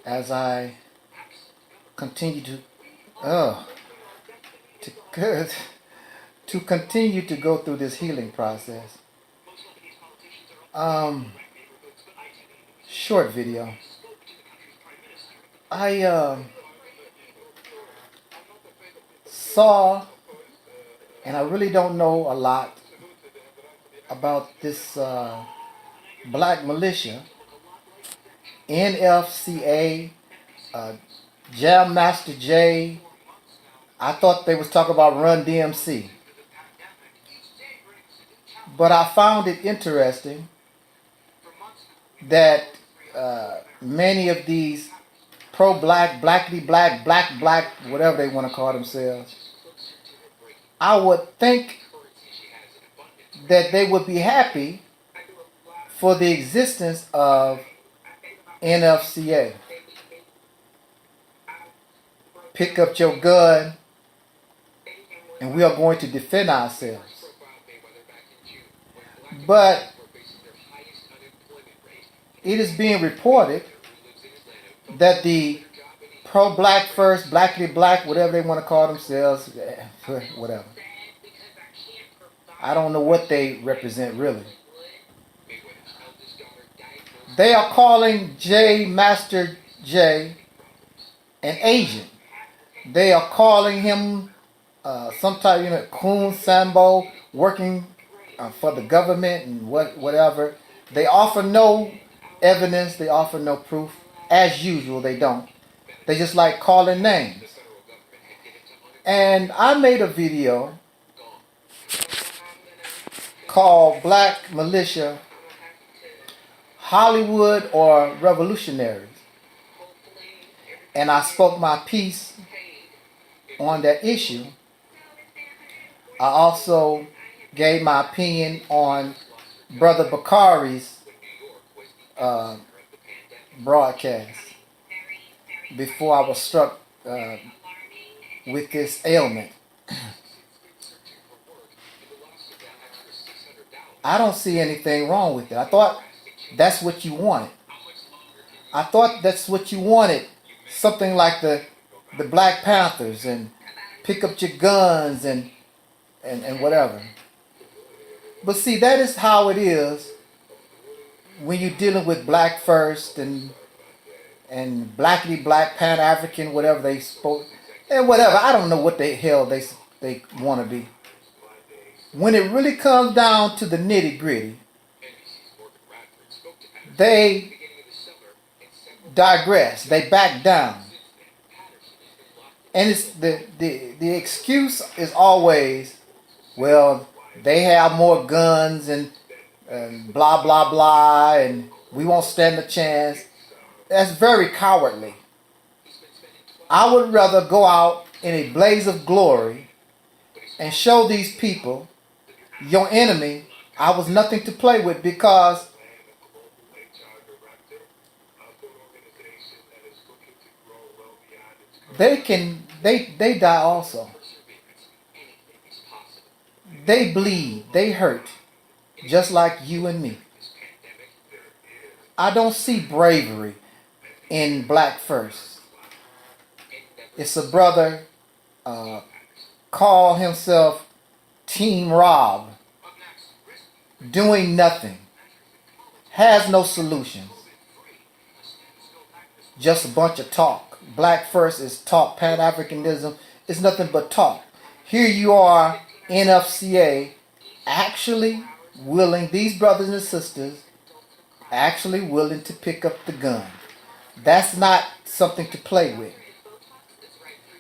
as I continue to continue to go through this healing process. Short video. I saw, and I really don't know a lot about this black militia, NFCA, Jam Master J. I thought they was talking about Run DMC. But I found it interesting that many of these pro-black, blackity black, black, whatever they want to call themselves, I would think that they would be happy for the existence of NFCA. Pick up your gun and we are going to defend ourselves. But it is being reported that the pro-black first, blackity black, whatever they want to call themselves, whatever. I don't know what they represent really. They are calling J Master J an agent. They are calling him some type of coon sambo, working for the government and whatever. They offer no evidence. They offer no proof. As usual, they don't. They just like calling names. And I made a video called Black Militia, Hollywood or Revolutionaries. And I spoke my piece on that issue. I also gave my opinion on Brother Bakari's broadcast before I was struck with this ailment. I don't see anything wrong with it. I thought that's what you wanted. I thought that's what you wanted. Something like the Black Panthers and pick up your guns and whatever. But see, that is how it is when you're dealing with black first and blackity black, Pan-African, whatever they spoke, and whatever. I don't know what the hell they want to be. When it really comes down to the nitty gritty, they digress. They back down. And it's the excuse is always, well, they have more guns and blah, blah, blah, and we won't stand a chance. That's very cowardly. I would rather go out in a blaze of glory and show these people, your enemy, I was nothing to play with, because they die also. They bleed, they hurt, just like you and me. I don't see bravery in black first. It's a brother call himself Team Rob, doing nothing, has no solutions, just a bunch of talk. Black first is talk. Pan-Africanism is nothing but talk. Here you are, NFCA, actually willing, these brothers and sisters, actually willing to pick up the gun. That's not something to play with.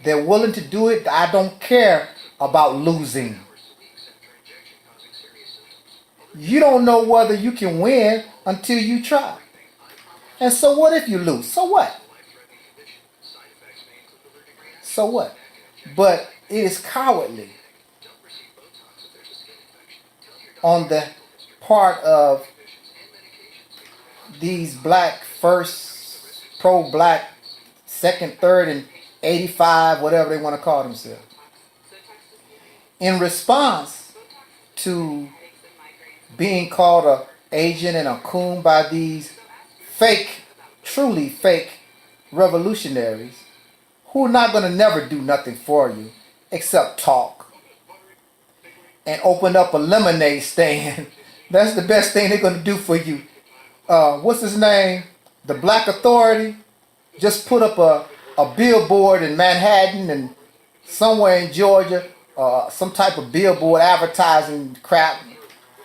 They're willing to do it. I don't care about losing. You don't know whether you can win until you try. And so what if you lose? So what? So what? But it is cowardly on the part of these black first, pro-black, second, third, and 85, whatever they want to call themselves. In response to being called an agent and a coon by these fake, truly fake revolutionaries who are not going to never do nothing for you except talk and open up a lemonade stand. That's the best thing they're going to do for you. What's his name? The Black Authority just put up a billboard in Manhattan and somewhere in Georgia, some type of billboard advertising crap,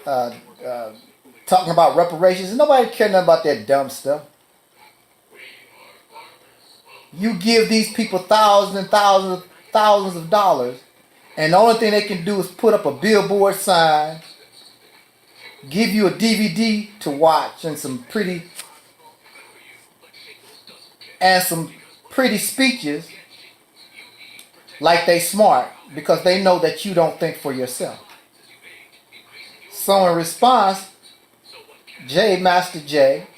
talking about reparations. And nobody cares nothing about that dumb stuff. You give these people thousands and thousands of dollars, and the only thing they can do is put up a billboard sign, give you a DVD to watch, and some pretty speeches, like they smart, because they know that you don't think for yourself. So in response, Master J,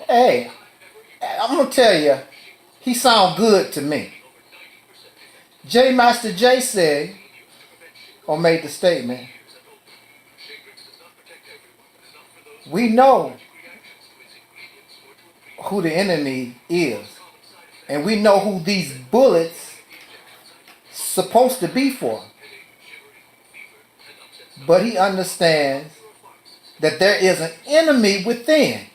hey, I'm going to tell you, he sound good to me. Master J said, or made the statement, we know who the enemy is, and we know who these bullets supposed to be for. But he understands that there is an enemy within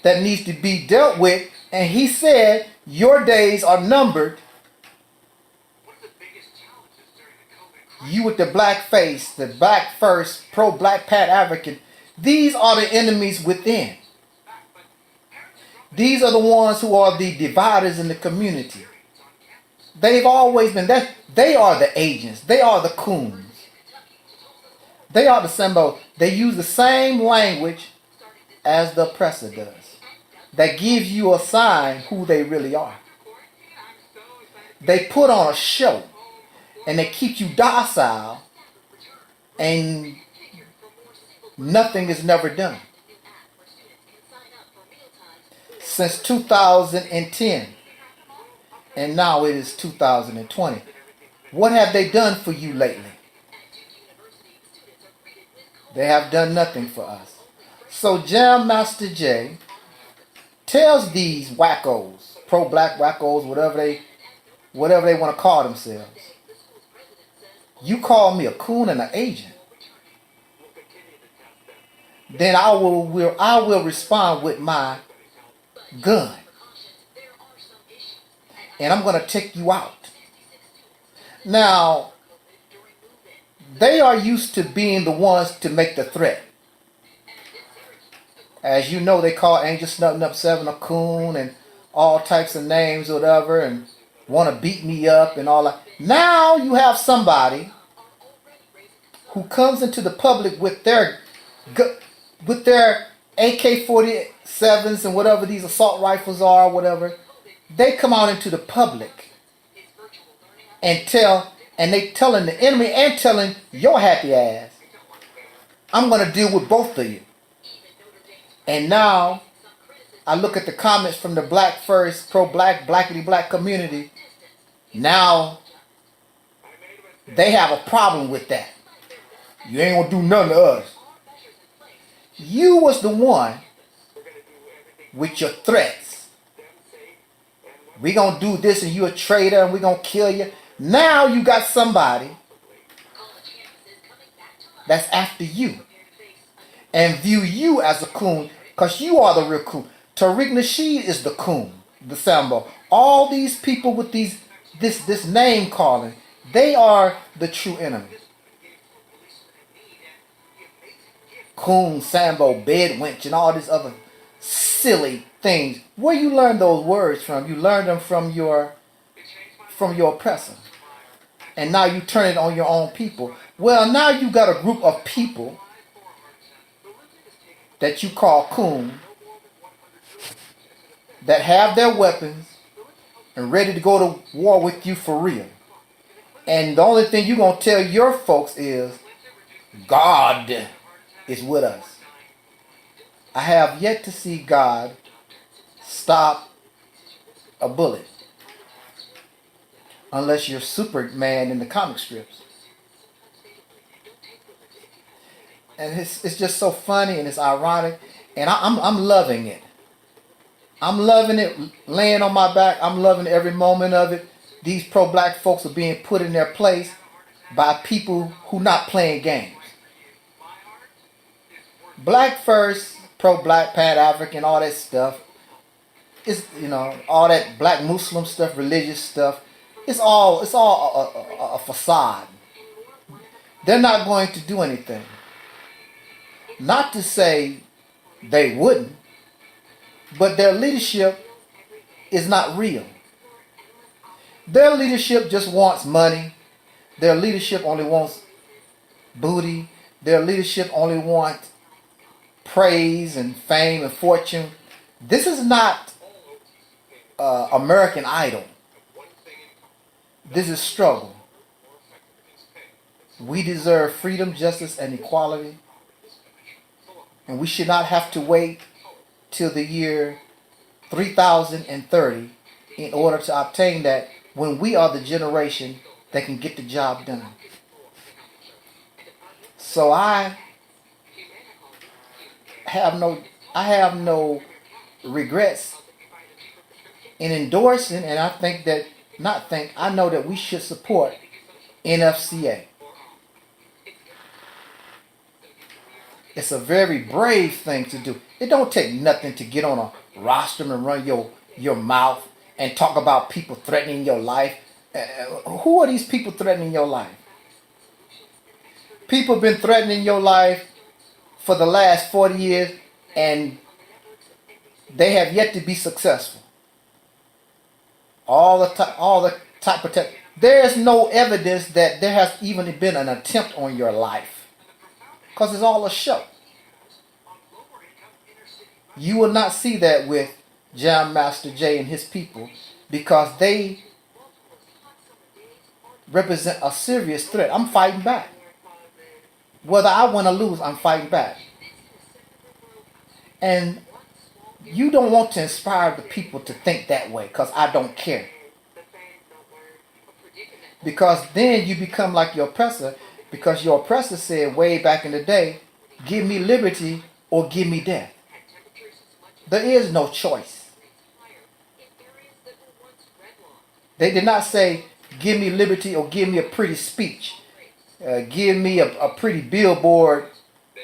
that needs to be dealt with, and he said, your days are numbered. You with the black face, the black first, pro-black Pan-African, these are the enemies within. These are the ones who are the dividers in the community. They've always been that. They are the agents. They are the coons. They are the symbol. They use the same language as the oppressor does. That gives you a sign who they really are. They put on a show and they keep you docile, and nothing is never done. Since 2010, and now it is 2020. What have they done for you lately? They have done nothing for us. So Jam Master J tells these wackos, pro-black wackos, whatever they want to call themselves, you call me a coon and an agent, then I will respond with my gun, and I'm going to take you out. Now, they are used to being the ones to make the threat. As you know, they call Angel Snutting Up 7 a coon and all types of names or whatever, and want to beat me up and all that. Now you have somebody who comes into the public with their AK-47s and whatever these assault rifles are, whatever, they come out into the public and they telling the enemy and telling your happy ass, I'm going to deal with both of you. And now I look at the comments from the black first, pro-black, blackity-black community. Now they have a problem with that. You ain't going to do nothing to us. You was the one with your threats. We going to do this and you a traitor and we going to kill you. Now you got somebody that's after you and view you as a coon, because you are the real coon. Tariq Nasheed is the coon, the Sambo. All these people with this name calling, they are the true enemy. Coon, Sambo, bedwench, and all these other silly things. Where you learn those words from? You learn them from your oppressor. And now you turn it on your own people. Well, now you got a group of people that you call coon that have their weapons and ready to go to war with you for real. And the only thing you're going to tell your folks is, God is with us. I have yet to see God stop a bullet. Unless you're Superman in the comic strips. And it's just so funny and it's ironic. And I'm loving it. I'm loving it laying on my back. I'm loving every moment of it. These pro-black folks are being put in their place by people who not playing games. Black first, pro-black, pan-African, all that stuff. It's, all that black Muslim stuff, religious stuff. It's all a facade. They're not going to do anything. Not to say they wouldn't, but their leadership is not real. Their leadership just wants money. Their leadership only wants booty. Their leadership only wants praise and fame and fortune. This is not American Idol. This is struggle. We deserve freedom, justice, and equality. And we should not have to wait till the year 3030 in order to obtain that, when we are the generation that can get the job done. So I have no regrets in endorsing, and I know that we should support NFCA. It's a very brave thing to do. It don't take nothing to get on a rostrum and run your mouth and talk about people threatening your life. Who are these people threatening your life? People have been threatening your life for the last 40 years and they have yet to be successful. All the type of there's no evidence that there has even been an attempt on your life, because it's all a show. You will not see that with Jam Master Jay and his people, because they represent a serious threat. I'm fighting back. Whether I win or lose, I'm fighting back. And you don't want to inspire the people to think that way, because I don't care. Because then you become like your oppressor, because your oppressor said way back in the day, give me liberty or give me death. There is no choice. They did not say, give me liberty or give me a pretty speech. Give me a pretty billboard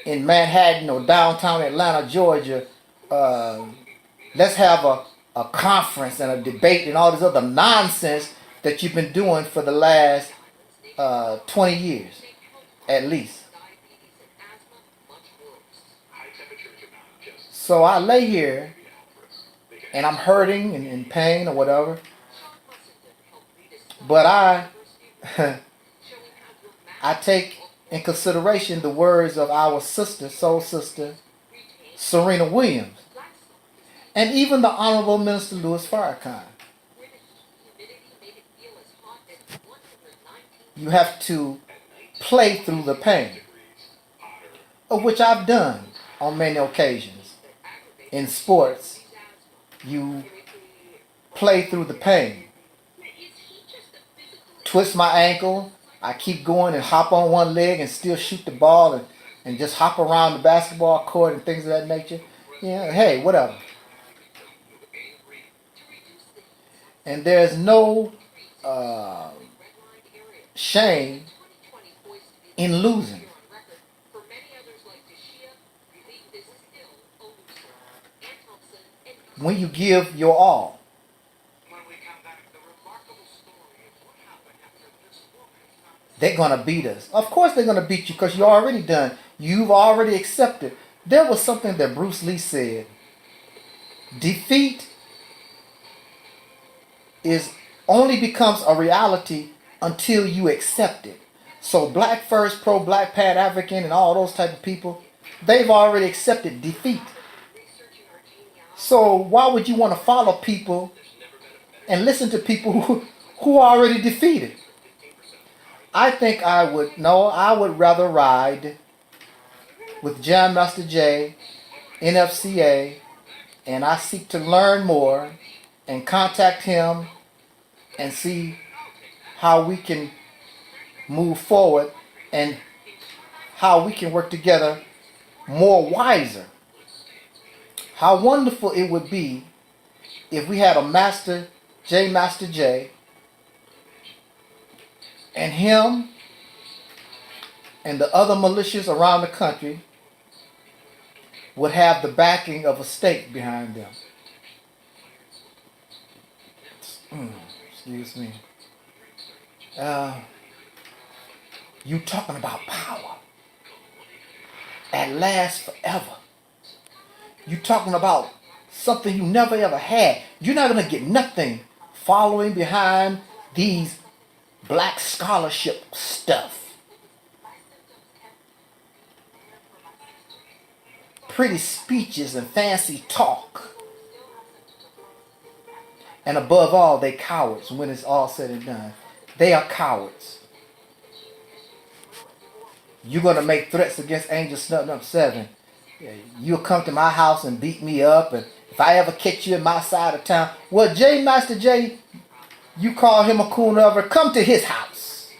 in Manhattan or downtown Atlanta, Georgia. Let's have a conference and a debate and all this other nonsense that you've been doing for the last 20 years, at least. So I lay here and I'm hurting and in pain or whatever. But I take in consideration the words of our sister, soul sister, Serena Williams. And even the Honorable Minister Louis Farrakhan. you have to play through the pain, of which I've done on many occasions. In sports, you play through the pain. Twist my ankle, I keep going and hop on one leg and still shoot the ball and just hop around the basketball court and things of that nature. Yeah, hey, whatever. And there's no shame in losing. When you give your all. They're going to beat us. Of course they're going to beat you because you're already done. You've already accepted. There was something that Bruce Lee said. Defeat only becomes a reality until you accept it. So Black First, Pro-Black, Pan-African, and all those type of people, they've already accepted defeat. So why would you want to follow people and listen to people who are already defeated? I think I would rather ride with John Master J, NFCA, and I seek to learn more and contact him and see how we can move forward and how we can work together more wiser. How wonderful it would be if we had a Master J, and him and the other militias around the country would have the backing of a state behind them. Excuse me. You talking about power at last forever. You talking about something you never ever had. You're not going to get nothing following behind these black scholarship stuff. Pretty speeches and fancy talk. And above all, they cowards when it's all said and done. They are cowards. You're going to make threats against Angel Snutting Up 7. You'll come to my house and beat me up, and if I ever catch you in my side of town, well, Master J, you call him a coon over, come to his house.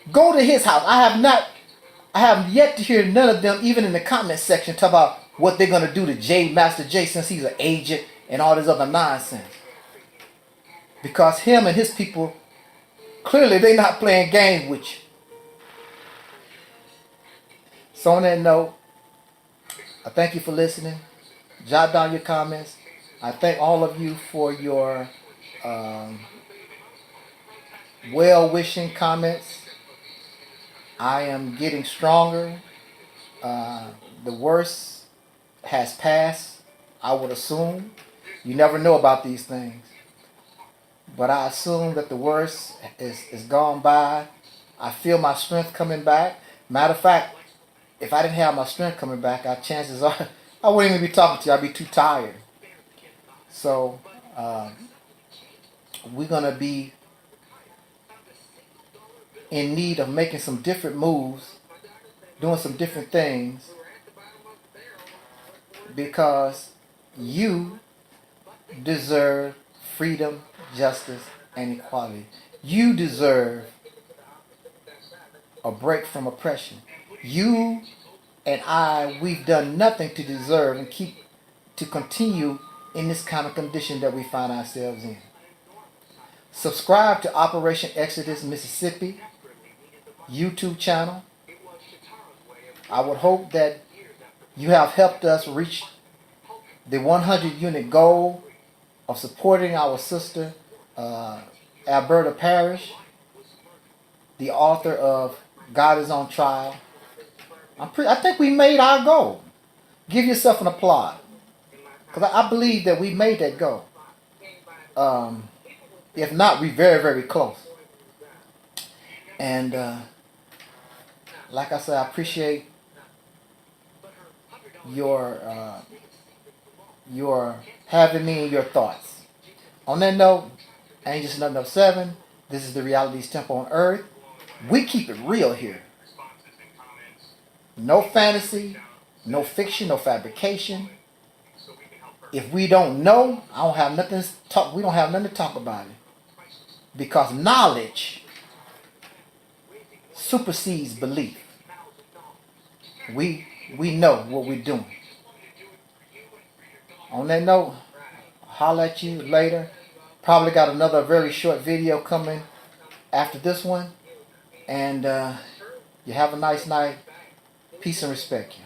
Go to his house. I have yet to hear none of them, even in the comment section, talk about what they're going to do to Master J since he's an agent and all this other nonsense. Because him and his people, clearly they're not playing games with you. So on that note, I thank you for listening. Jot down your comments. I thank all of you for your well-wishing comments. I am getting stronger. The worst has passed, I would assume. You never know about these things. But I assume that the worst is gone by. I feel my strength coming back. Matter of fact, if I didn't have my strength coming back, chances are I wouldn't even be talking to you. I'd be too tired. So we're going to be in need of making some different moves, doing some different things, because you deserve freedom, justice, and equality. You deserve a break from oppression. You and I, we've done nothing to deserve and to continue in this kind of condition that we find ourselves in. Subscribe to Operation Exodus Mississippi YouTube channel. I would hope that you have helped us reach the 100 unit goal of supporting our sister Alberta Parrish, the author of God is on Trial. I think we made our goal. Give yourself an applause. Because I believe that we made that goal. If not, we're very, very close. And like I said, I appreciate your having me in your thoughts. On that note, Angel Snutting Up 7, This is the Reality's Temple on Earth. We keep it real here. No fantasy, no fiction, no fabrication. If we don't know, I don't have nothing to talk. We don't have nothing to talk about it, because knowledge supersedes belief. We know what we're doing. On that note, holler at you later. Probably got another very short video coming after this one. And you have a nice night. Peace and respect you.